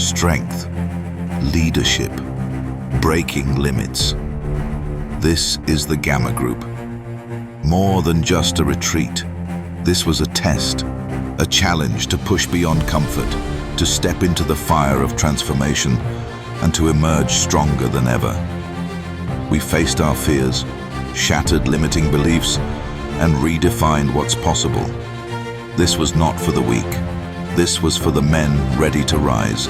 Strength, leadership, breaking limits. This is the Gamma Group. More than just a retreat, this was a test, a challenge to push beyond comfort, to step into the fire of transformation, and to emerge stronger than ever. We faced our fears, shattered limiting beliefs, and redefined what's possible. This was not for the weak. This was for the men ready to rise.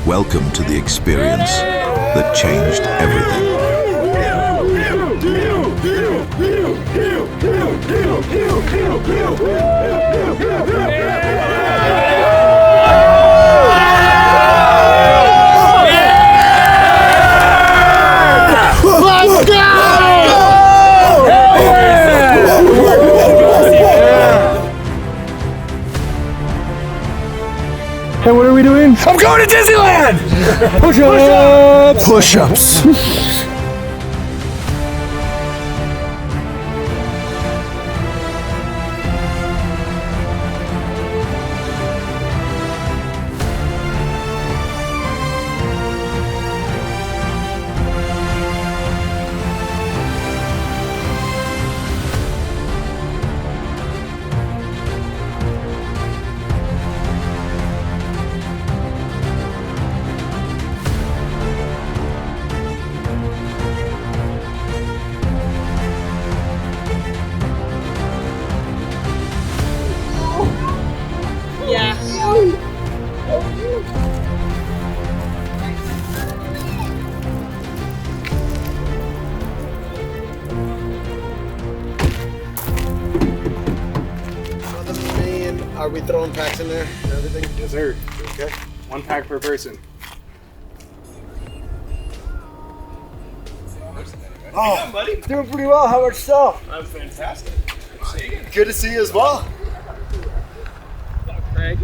Welcome to the experience that changed everything. Let's go! Hey, what are we doing? I'm going to Disneyland! Push-ups! Push-ups. Yeah. Are we throwing packs in there and everything? Yes, sir. Okay. 1 pack per person. Oh, buddy. Doing pretty well. How about yourself? I'm fantastic. Good to see you as well. Craig.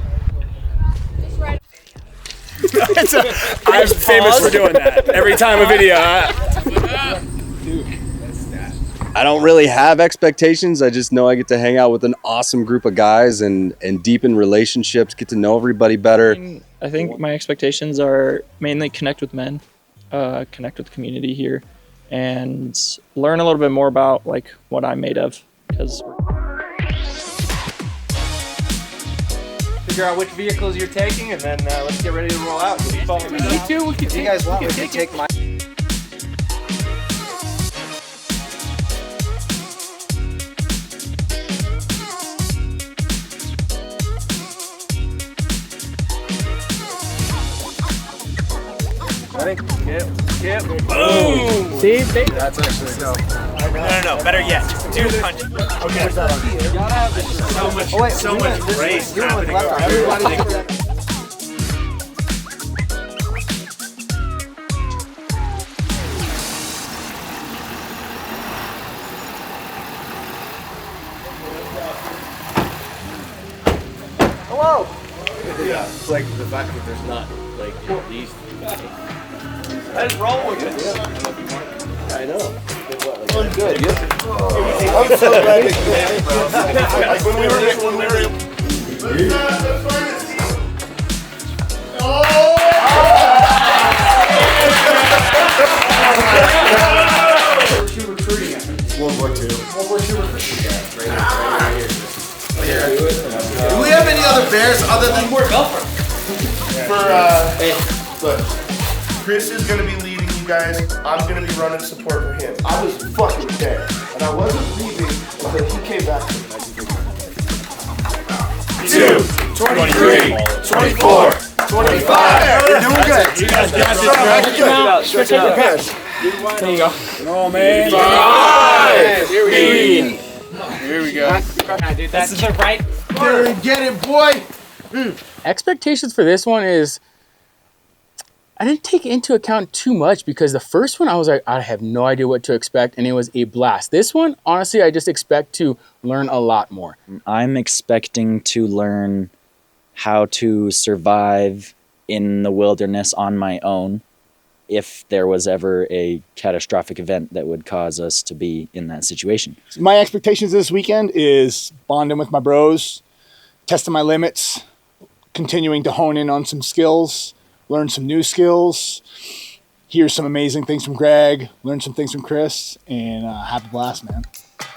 I'm famous for doing that every time a video. I don't really have expectations. I just know I get to hang out with an awesome group of guys and deepen relationships, get to know everybody better. I think my expectations are mainly connect with men, connect with the community here, and learn a little bit more about like what I'm made of. Because figure out which vehicles you're taking, and then let's get ready to roll out. We can You guys want me to take my... Ready? Kip. Boom! see, That's actually no. No. Better yet, do punch. Okay. So much grace happening over here. Everybody. Hello. Yeah, it's like the fact that there's not like these. Let's roll with it. I know. I'm good. I'm so ready. Like when we World War II. Do we have any other bears other than We're Belfort. Look, Chris is gonna be leading you guys. I'm gonna be running support for him. I was fucking there, and I wasn't leaving until he came back to me. 2, 23, 24, 25. We're doing good. You guys got this, Stretch out. There you go. Oh, man. 5. Here we go. This is the right. Get it, boy. Expectations for this one is I didn't take into account too much because the first one I was like, I have no idea what to expect, and it was a blast. This one, honestly, I just expect to learn a lot more. I'm expecting to learn how to survive in the wilderness on my own if there was ever a catastrophic event that would cause us to be in that situation. My expectations this weekend is bonding with my bros, testing my limits, continuing to hone in on some skills, learn some new skills, hear some amazing things from Greg, learn some things from Chris, and have a blast, man.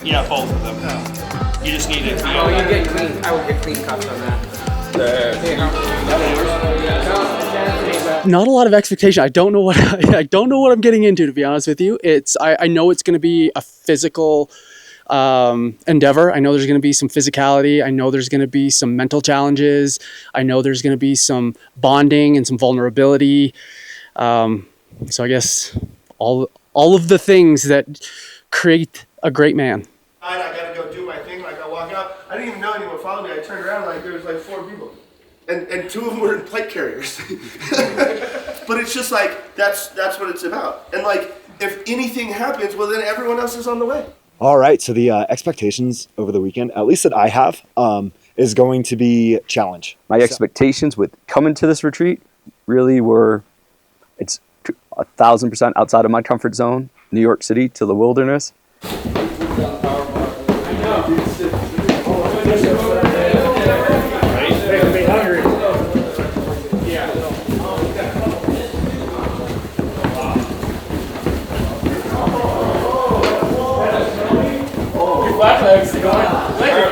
Yeah, both of them. You just need it. Oh, you get clean. I would get clean cuts on that. Not a lot of expectation. I don't know what I'm getting into, to be honest with you. I know it's going to be a physical endeavor. I know there's going to be some physicality. I know there's going to be some mental challenges. I know there's going to be some bonding and some vulnerability. So I guess all of the things that create a great man. I gotta go do my thing. Like I walk out, I didn't even know anyone followed me. I turned around, like there was like 4 people, and 2 of them were in plate carriers. But it's just like that's what it's about. And like if anything happens, well then everyone else is on the way. All right, so the expectations over the weekend, at least that I have, is going to be challenge. My expectations with coming to this retreat really were, it's 1,000% outside of my comfort zone. New York City to the wilderness.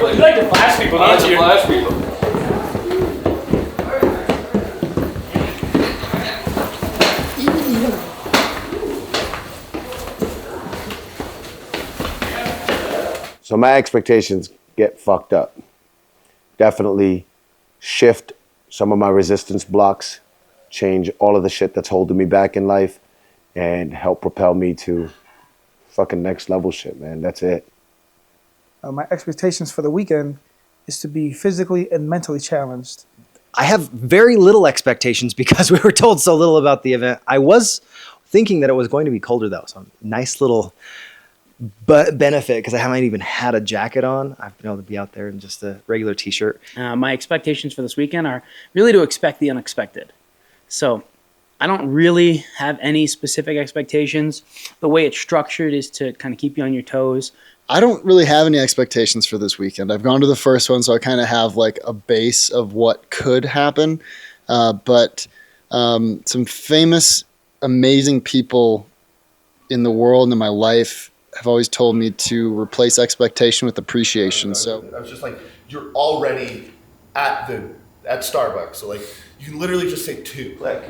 You like to flash people, don't you? Flash people. So my expectations get fucked up. Definitely shift some of my resistance blocks, change all of the shit that's holding me back in life, and help propel me to fucking next level shit, man. That's it. My expectations for the weekend is to be physically and mentally challenged. I have very little expectations because we were told so little about the event. I was thinking that it was going to be colder though, so nice little benefit because I haven't even had a jacket on. I've been able to be out there in just a regular t-shirt. My expectations for this weekend are really to expect the unexpected. So I don't really have any specific expectations. The way it's structured is to kind of keep you on your toes. I don't really have any expectations for this weekend. I've gone to the first one, so I kind of have like a base of what could happen. But some famous, amazing people in the world and in my life have always told me to replace expectation with appreciation. So I was just like, you're already at Starbucks. So like, you can literally just say 2. Like,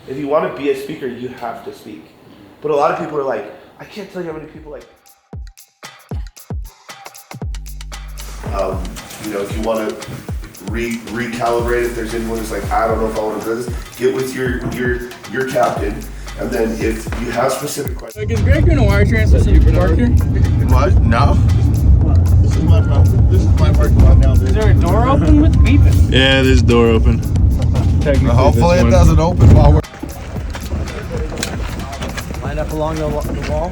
if you want to be a speaker, you have to speak. But a lot of people are like, I can't tell you how many people like. You know, if you want to recalibrate, if there's anyone who's like, I don't know if I want to do this, get with your captain, and then if you have specific questions. Like, is Greg doing a wire transfer so you can park here? What? No. This is my parking lot now. Is there a door open with beeping? Yeah, there's a door open. Hopefully it doesn't open while we're. Line up along the wall.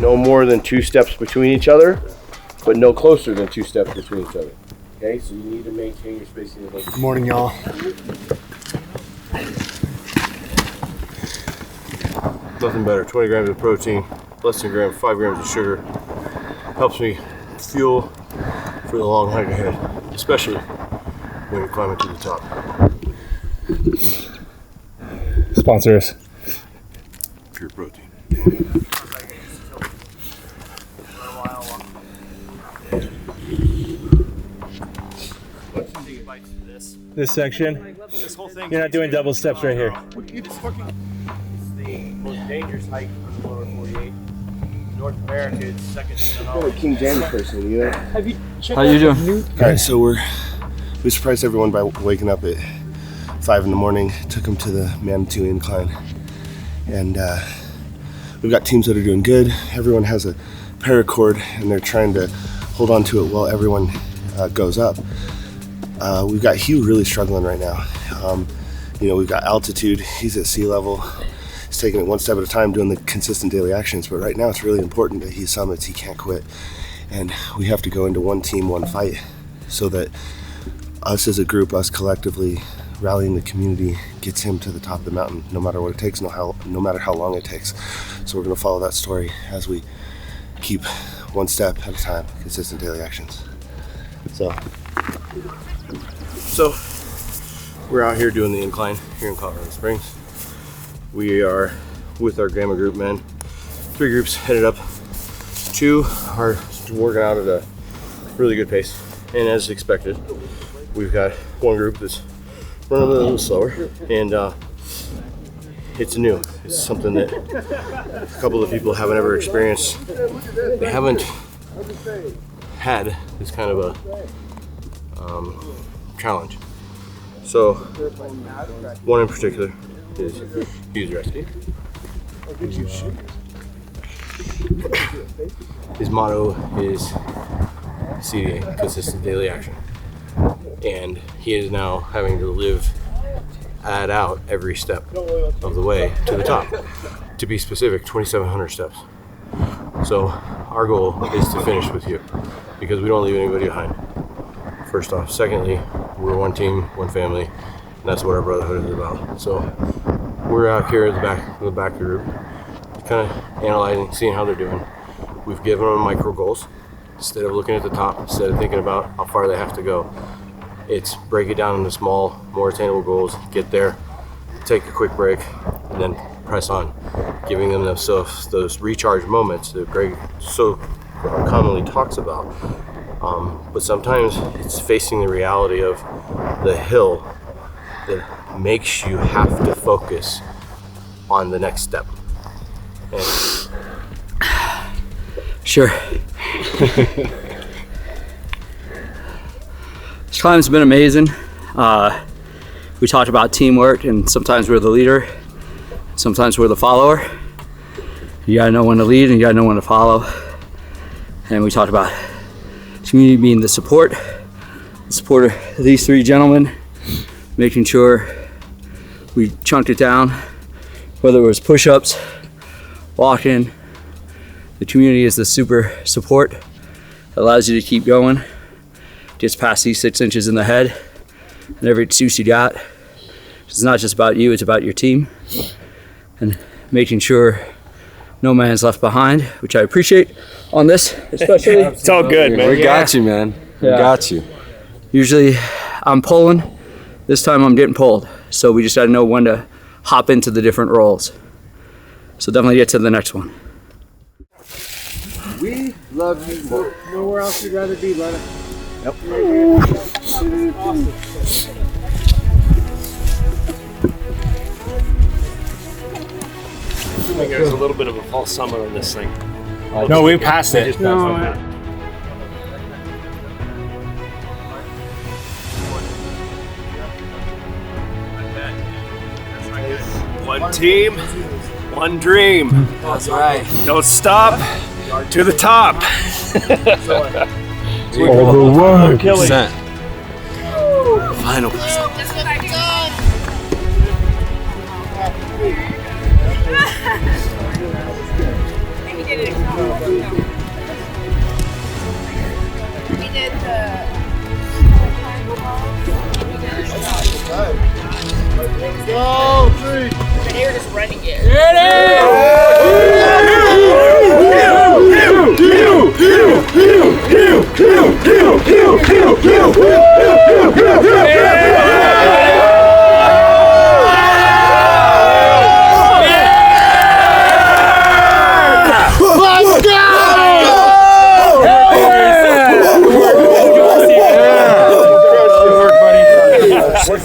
No more than 2 steps between each other, but no closer than 2 steps between each other. Okay, so you need to maintain your spacing. good morning, y'all. Nothing better. 20 grams of protein, less than a gram, 5 grams of sugar. Helps me fuel for the long hike ahead, especially when you're climbing to the top. Sponsor us. Pure protein. This section. You're not doing double steps right here. It's the most dangerous hike in the lower 48. North America, it's second to none. You're a King James person, you know? Have you checked How you doing? All right, so we surprised everyone by waking up at 5 in the morning. Took them to the Manitou Incline, and we've got teams that are doing good. Everyone has a paracord, and they're trying to hold on to it while everyone goes up. We've got Hugh really struggling right now. You know, we've got altitude. He's at sea level. He's taking it one step at a time, doing the consistent daily actions. But right now, it's really important that he summits. He can't quit, and we have to go into one team, one fight, so that us as a group, us collectively rallying the community, gets him to the top of the mountain, no matter what it takes, no matter how long it takes. So we're going to follow that story as we keep one step at a time, consistent daily actions. So. So, we're out here doing the incline here in Colorado Springs. We are with our Gamma group men. 3 groups headed up. 2 are working out at a really good pace. And as expected, we've got 1 group that's running a little slower. And it's new. It's something that a couple of people haven't ever experienced. They haven't had this kind of a challenge. So, one in particular is user rescue. His motto is CDA, consistent daily action. And he is now having to add out every step of the way to the top. To be specific, 2,700 steps. So our goal is to finish with you because we don't leave anybody behind. First off. Secondly, we're one team, one family, and that's what our Brotherhood is about. So we're out here at the back group, kind of analyzing, seeing how they're doing. We've given them micro goals. Instead of looking at the top, instead of thinking about how far they have to go, it's break it down into small, more attainable goals, get there, take a quick break, and then press on, giving them those recharge moments that Greg so commonly talks about. But sometimes it's facing the reality of the hill that makes you have to focus on the next step. And Sure. This climb's been amazing. We talked about teamwork, and sometimes we're the leader, sometimes we're the follower. You gotta know when to lead and you gotta know when to follow. And we talked about community being the support of these 3 gentlemen, making sure we chunked it down, whether it was push-ups, walking. The community is the super support that allows you to keep going, gets past these 6 inches in the head, and every excuse you got. It's not just about you, it's about your team, and making sure no man's left behind, which I appreciate on this, especially. It's all good, man. We got you, man. We got you. Usually I'm pulling, this time I'm getting pulled. So we just gotta know when to hop into the different roles. So definitely get to the next one. We love you more. Nowhere else you'd rather be, brother. Yep. Awesome. I think there's a little bit of a false summit on this thing. No, we passed it. One team, one dream. That's right. Don't stop to the top. All the way. Percent. Final That's what I done. And we did it again. We did the. Let's go, 3. But they were just running it. Let's go!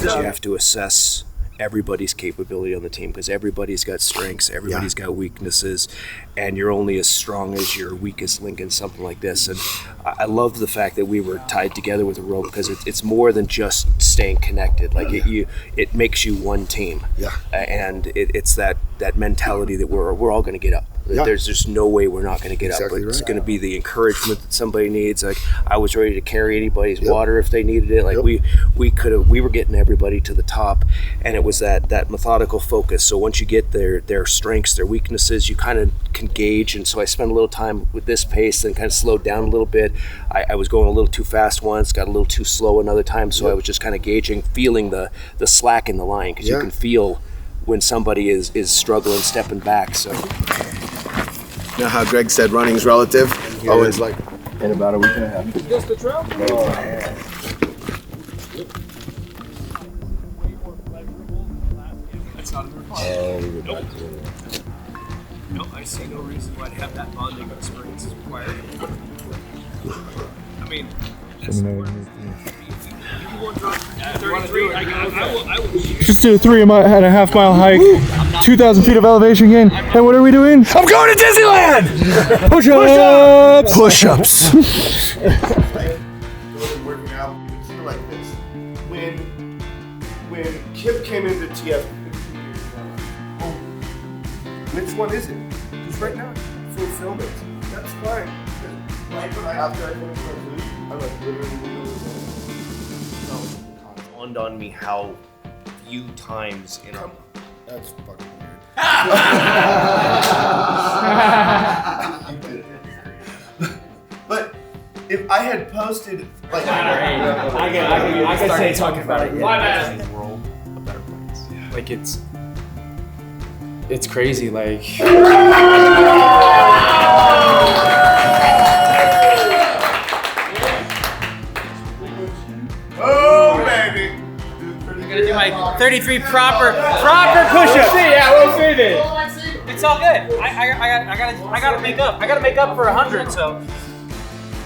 You have to assess everybody's capability on the team because everybody's got strengths, everybody's got weaknesses, and you're only as strong as your weakest link in something like this. And I love the fact that we were tied together with a rope because it's more than just staying connected. Like it makes you one team. Yeah. And it's that mentality that we're all going to get up. Yeah. There's just no way we're not going to get Exactly up. But it's right. going to be the encouragement that somebody needs. Like I was ready to carry anybody's water if they needed it. Like we were getting everybody to the top, and it was that methodical focus. So once you get their strengths, their weaknesses, you kind of can gauge. And so I spent a little time with this pace, and kind of slowed down a little bit. I was going a little too fast once, got a little too slow another time. So I was just kind of gauging, feeling the slack in the line because you can feel when somebody is struggling, stepping back. So. You know how Greg said running's relative? Always like in about a week and a half. Just the trail? No, I see no reason why to have that bonding experience is required. I mean, Just did a 3.5 mile hike, 2,000 feet of elevation gain, and what are we doing? I'm going to Disneyland! Push-ups! Push-ups! Working out, it's like this. When Kip came into TF, which one is it? Because right now, fulfill it. That's fine. Right, but after I finish my food, I'm like literally dawned on me how few times in a That's fucking weird. But if I had posted like I can say talking about it. World a better place. Like it's crazy. Like oh baby. I'm gonna do my 33 proper push-ups. We'll see this. It's all good. I gotta make up. I gotta make up for 100. So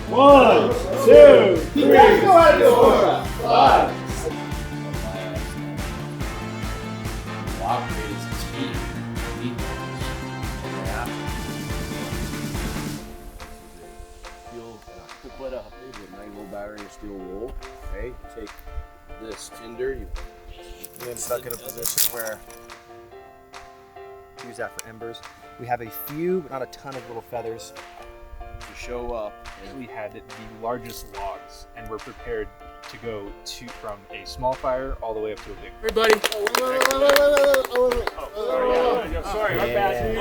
1, 2, 3, 4, 5. Put a 9-volt battery and steel wool. Okay, take this tinder, you Being stuck in a position where use that for embers. We have a few, but not a ton of little feathers to show up. We had the largest logs, and we're prepared to go from a small fire all the way up to a big. Everybody. Sorry, my bad.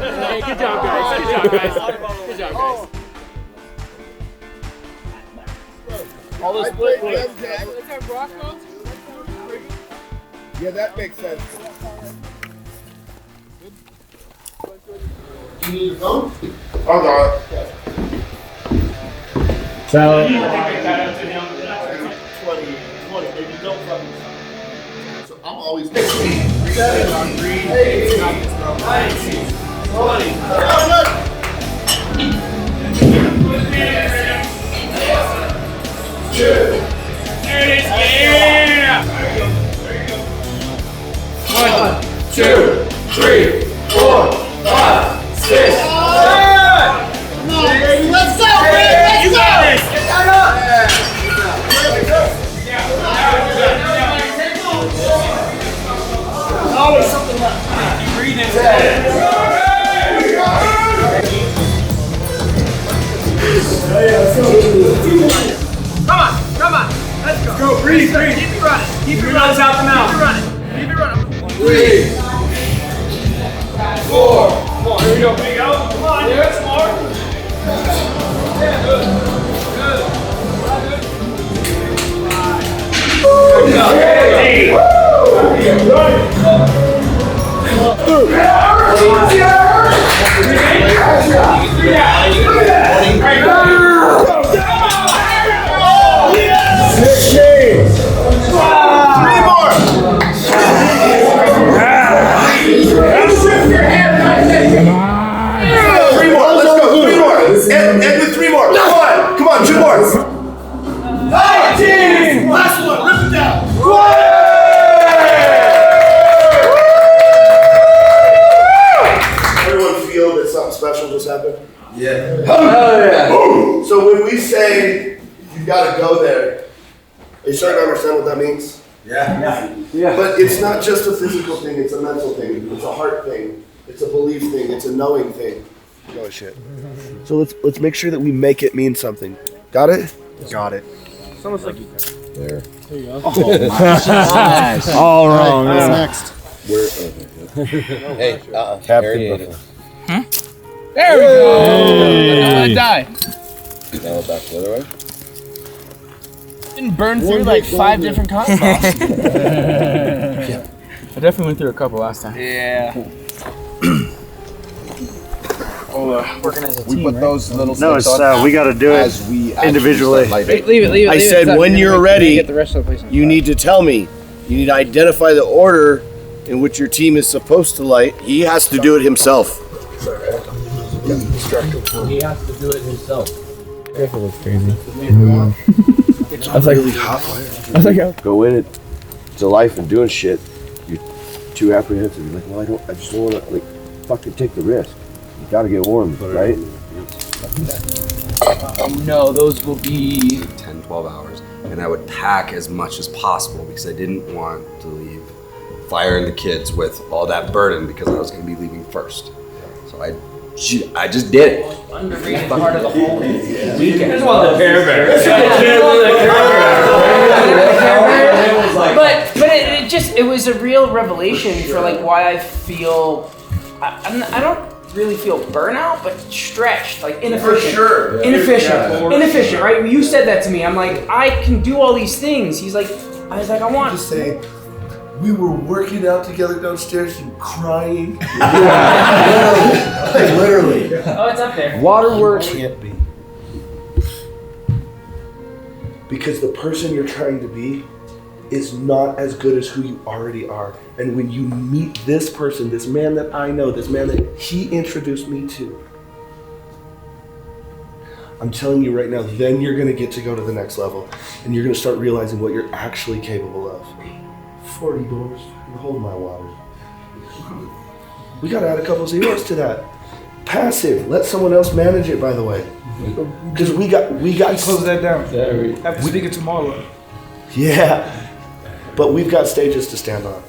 Hey, good job, guys. Good job, guys. Good job, guys. All the split yeah, that makes sense. You need your phone? I got it. So, 20, maybe don't fucking. So I'm always 7, 3, 8, 19, 20. There it is, yeah! 1, 2, 3, 4, 5, 6, 7! Come on, baby, let's go, baby, let's You go! got this! Get that up! Always something left. Keep breathing. Come on, let's go. Go, breathe. Keep it running. Keep your nose out the mouth. Keep it running. 3, 4. Come on, here we go. Here we go. Come on, yeah, some more. Yeah, good. End with 3 more. Come on, 2 more. 19. Last one. Rip it down. Everyone feel that something special just happened? Yeah. So when we say you gotta go there, are you starting to understand what that means? Yeah. But it's not just a physical thing, it's a mental thing, it's a heart thing, it's a belief thing, it's a knowing thing. Oh shit. So let's make sure that we make it mean something. Got it? Got it. It's almost like there. There you go. Oh, nice. All wrong. What's Yeah. next? Hey, Captain. There we go. Hey. Die. Now back the other way. Didn't burn through like 5 different cotton balls. I definitely went through a couple last time. Yeah. Working as a team, We put right? those little No, sticks it's on we got to do it as we actually individually. start lighting. Leave it. I said It's up. when We're you're gonna ready, Get the rest of the place on you fire. need to tell me You need to identify the order in which your team is supposed to light. He has to do it himself. He has to do it himself. That looks crazy. It's really hot fire. I was like, Go in it to life and doing shit. You're too apprehensive. You're like, well, I just don't want to, like, fucking take the risk. You gotta get warm, right? No, those will be 10, 12 hours. And I would pack as much as possible because I didn't want to leave Fire and the kids with all that burden because I was going to be leaving first. So I just did it. Underrated part of the whole weekend. Just want the Care Bear. But it was a real revelation for like why I feel I don't really feel burnout, but stretched, like inefficient. For sure. Inefficient, right? You said that to me. I'm like, I can do all these things. I was like, I want. Just say, we were working out together downstairs and crying. Literally. Oh, it's up there. Waterworks can't be. Because the person you're trying to be is not as good as who you already are. And when you meet this person, this man that I know, this man that he introduced me to, I'm telling you right now, then you're gonna get to go to the next level and you're gonna start realizing what you're actually capable of. 40 doors, hold my water. We gotta add a couple zeros to that. Passive, let someone else manage it, by the way. Because we got close that down. After speaking to Marla. Yeah, but we've got stages to stand on.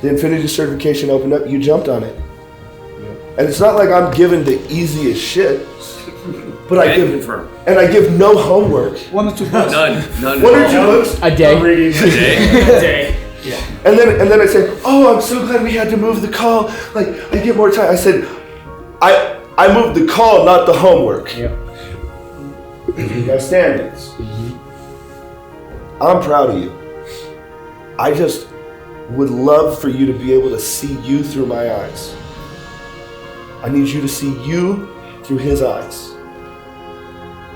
The Infinity certification opened up, you jumped on it. And it's not like I'm giving the easiest shit, but I give no homework. 1 or 2 books. None. 1 or 2 books. A day. A day. Yeah. And then I said, oh, I'm so glad we had to move the call. Like, I get more time. I said, I moved the call, not the homework. Yeah. You got standards. I'm proud of you. I just would love for you to be able to see you through my eyes. I need you to see you through his eyes.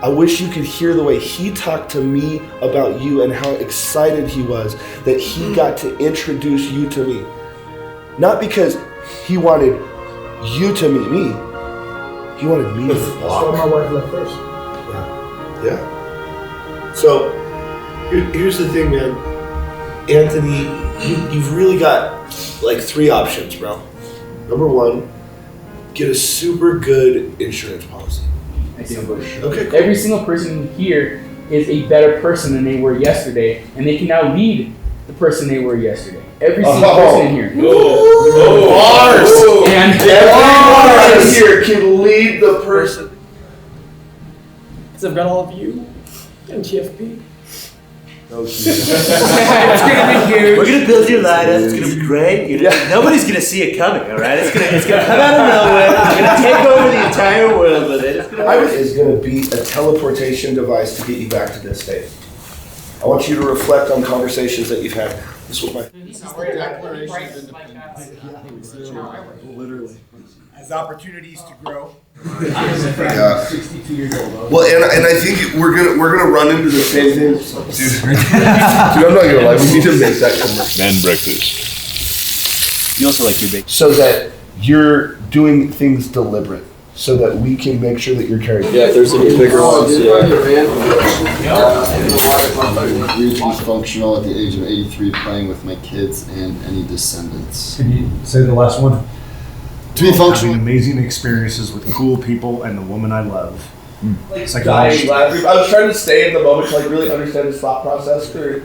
I wish you could hear the way he talked to me about you and how excited he was that he got to introduce you to me. Not because he wanted you to meet me, he wanted me to That's why my wife left first. Yeah. So, here's the thing, man. Anthony, you've really got like 3 options, bro. Number 1, get a super good insurance policy. Okay, cool. Every single person here is a better person than they were yesterday, and they can now lead the person they were yesterday. Every single person in here. Bars! And everyone here can lead the person. Because I've got all of you and GFP. It's gonna be huge. We're gonna build your light up. It's gonna be great. Nobody's gonna see it coming. All right, it's gonna come out of nowhere. We're gonna take over the entire world with it. It's gonna be a teleportation device to get you back to this state. I want you to reflect on conversations that you've had. This was my. Literally. As opportunities to grow. Yeah. Well, and I think we're gonna run into the same thing, dude. I'm not gonna lie. We need to make that commercial. Man breakfast. You also like your bacon. So that you're doing things deliberate, so that we can make sure that you're carrying. Yeah, if there's any bigger ones, Briefly functional at the age of 83, playing with my kids and any descendants. Can you say the last one? To be functional. Having amazing experiences with cool people and the woman I love. Like dying laughing. I was trying to stay in the moment to like really understand his thought process for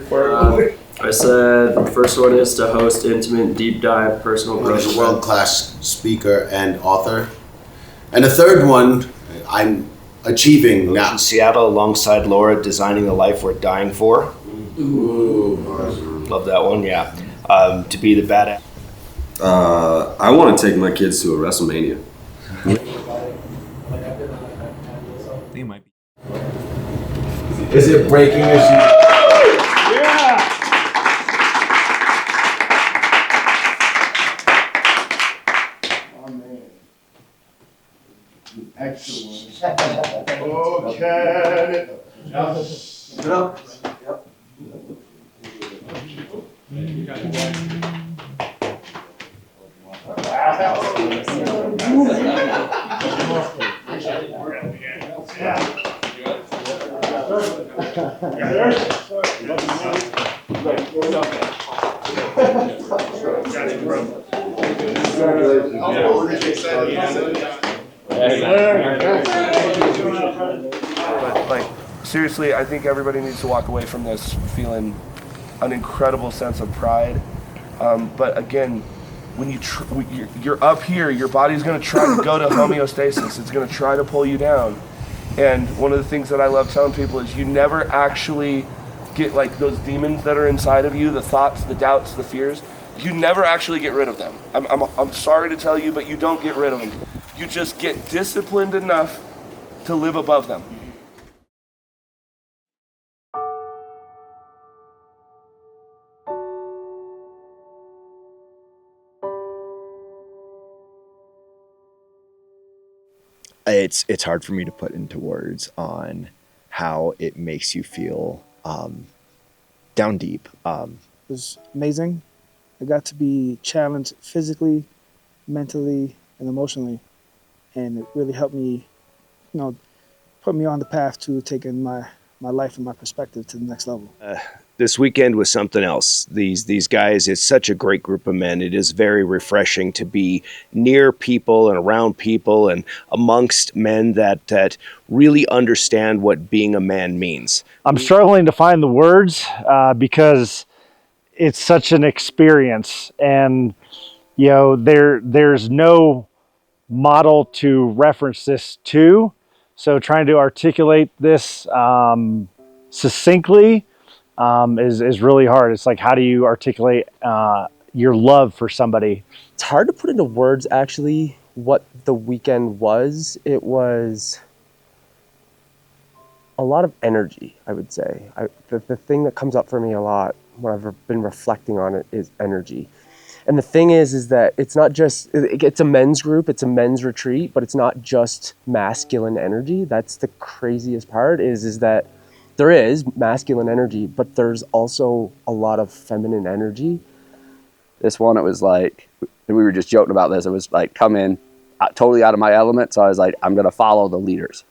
I said the first one is to host intimate, deep dive, personal growth. He's a world-class speaker and author. And the third one, I'm achieving now. In Seattle alongside Laura, designing the life we're dying for. Ooh. Love that one, yeah. To be the badass. I want to take my kids to a WrestleMania. Is it breaking issue? Excellent. Okay. Get up. Yep. But like seriously, I think everybody needs to walk away from this feeling an incredible sense of pride. But again, when you're up here, your body's going to try to go to homeostasis. It's going to try to pull you down. And one of the things that I love telling people is you never actually get like those demons that are inside of you, the thoughts, the doubts, the fears. You never actually get rid of them. I'm sorry to tell you, but you don't get rid of them. You just get disciplined enough to live above them. It's hard for me to put into words on how it makes you feel down deep. It was amazing. I got to be challenged physically, mentally, and emotionally, and it really helped me, put me on the path to taking my life and my perspective to the next level. This weekend was something else. These guys, it's such a great group of men. It is very refreshing to be near people and around people and amongst men that really understand what being a man means. I'm struggling to find the words because it's such an experience, and there's no model to reference this to. So trying to articulate this succinctly is really hard. It's like, how do you articulate your love for somebody? It's hard to put into words actually what the weekend was. It was a lot of energy, I would say. The thing that comes up for me a lot when I've been reflecting on it is energy. And the thing is that it's not just, it's a men's group, it's a men's retreat, but it's not just masculine energy. That's the craziest part is that there is masculine energy, but there's also a lot of feminine energy. This one, it was like, we were just joking about this. It was like, come in totally out of my element. So I was like, I'm going to follow the leaders.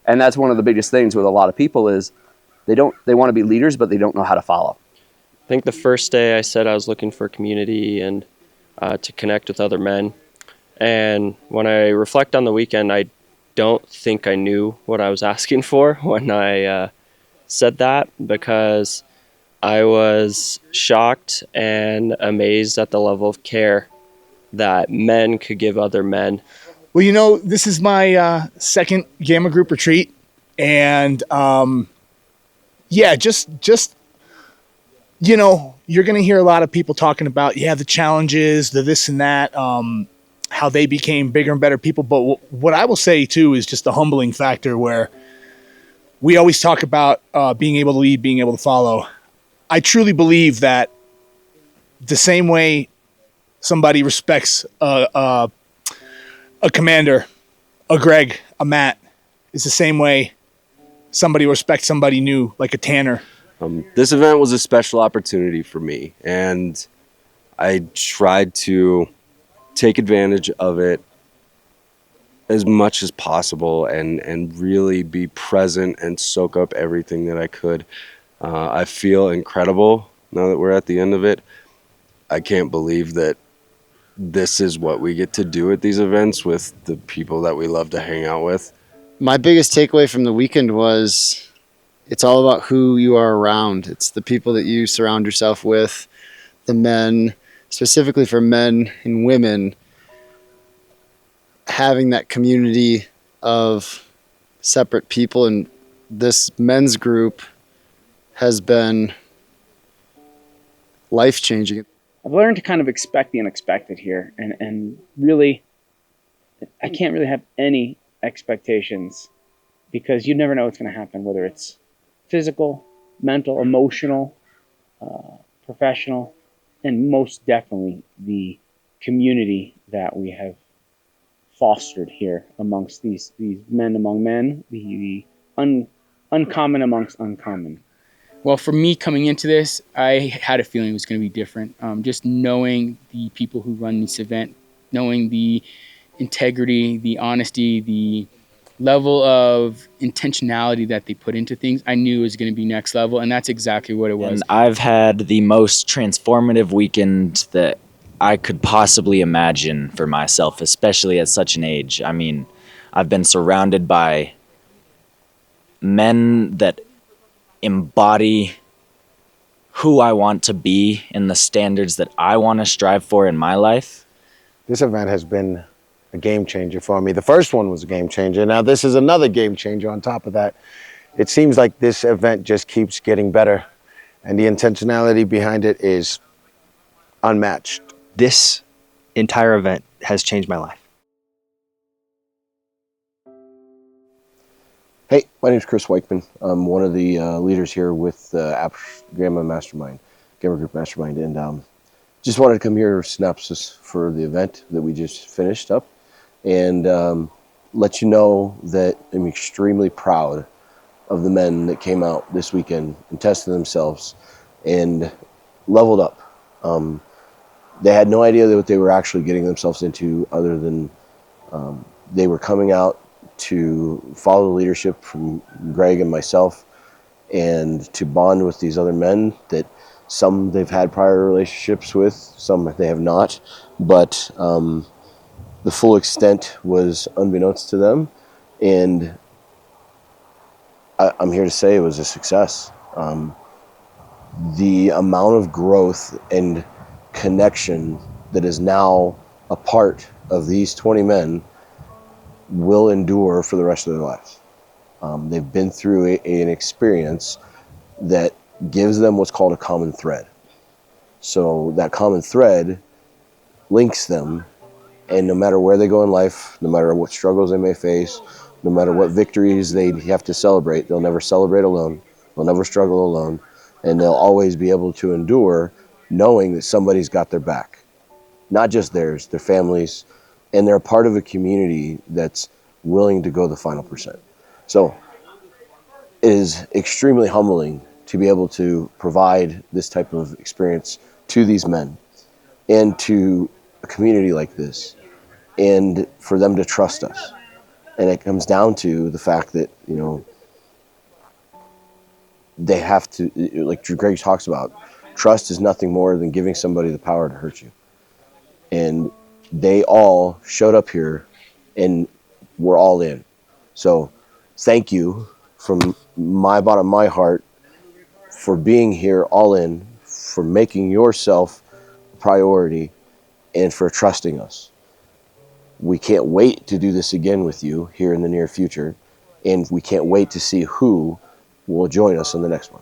And that's one of the biggest things with a lot of people is they want to be leaders, but they don't know how to follow. I think the first day I said I was looking for community and to connect with other men. And when I reflect on the weekend, I don't think I knew what I was asking for when I said that, because I was shocked and amazed at the level of care that men could give other men. Well, this is my second Gamma Group retreat, and just you're going to hear a lot of people talking about the challenges, the this and that, how they became bigger and better people. But what I will say too is just the humbling factor where we always talk about being able to lead, being able to follow. I truly believe that the same way somebody respects a commander, a Greg, a Matt, is the same way somebody respects somebody new, like a Tanner. This event was a special opportunity for me, and I tried to take advantage of it as much as possible and really be present and soak up everything that I could. I feel incredible now that we're at the end of it. I can't believe that this is what we get to do at these events with the people that we love to hang out with. My biggest takeaway from the weekend was it's all about who you are around. It's the people that you surround yourself with, the men, specifically for men and women, having that community of separate people. And this men's group has been life-changing. I've learned to kind of expect the unexpected here, and really, I can't really have any expectations because you never know what's going to happen, whether it's physical, mental, emotional, professional, and most definitely the community that we have fostered here amongst these men among men, the uncommon amongst uncommon. Well, for me coming into this, I had a feeling it was going to be different. Just knowing the people who run this event, knowing the integrity, the honesty, the level of intentionality that they put into things, I knew it was going to be next level, and that's exactly what it was. And I've had the most transformative weekend that I could possibly imagine for myself, especially at such an age. I mean, I've been surrounded by men that embody who I want to be and the standards that I want to strive for in my life. This event has been a game changer for me. The first one was a game changer. Now this is another game changer on top of that. It seems like this event just keeps getting better, and the intentionality behind it is unmatched. This entire event has changed my life. Hey, my name is Chris Weichman. I'm one of the leaders here with Gamma Group Mastermind, and just wanted to come here synopsis for the event that we just finished up, and let you know that I'm extremely proud of the men that came out this weekend and tested themselves and leveled up. They had no idea what they were actually getting themselves into, other than they were coming out to follow the leadership from Greg and myself, and to bond with these other men that some they've had prior relationships with, some they have not, but the full extent was unbeknownst to them, and I'm here to say it was a success. The amount of growth and connection that is now a part of these 20 men will endure for the rest of their lives. They've been through an experience that gives them what's called a common thread. So that common thread links them, and no matter where they go in life, no matter what struggles they may face, no matter what victories they have to celebrate, they'll never celebrate alone, they'll never struggle alone, and they'll always be able to endure knowing that somebody's got their back. Not just theirs, their families, and they're a part of a community that's willing to go the final percent. So it is extremely humbling to be able to provide this type of experience to these men and to a community like this, and for them to trust us. And it comes down to the fact that, you know, they have to, like Greg talks about, trust is nothing more than giving somebody the power to hurt you. And they all showed up here and were all in. So thank you from my bottom of my heart for being here all in, for making yourself a priority, and for trusting us. We can't wait to do this again with you here in the near future, and we can't wait to see who will join us on the next one.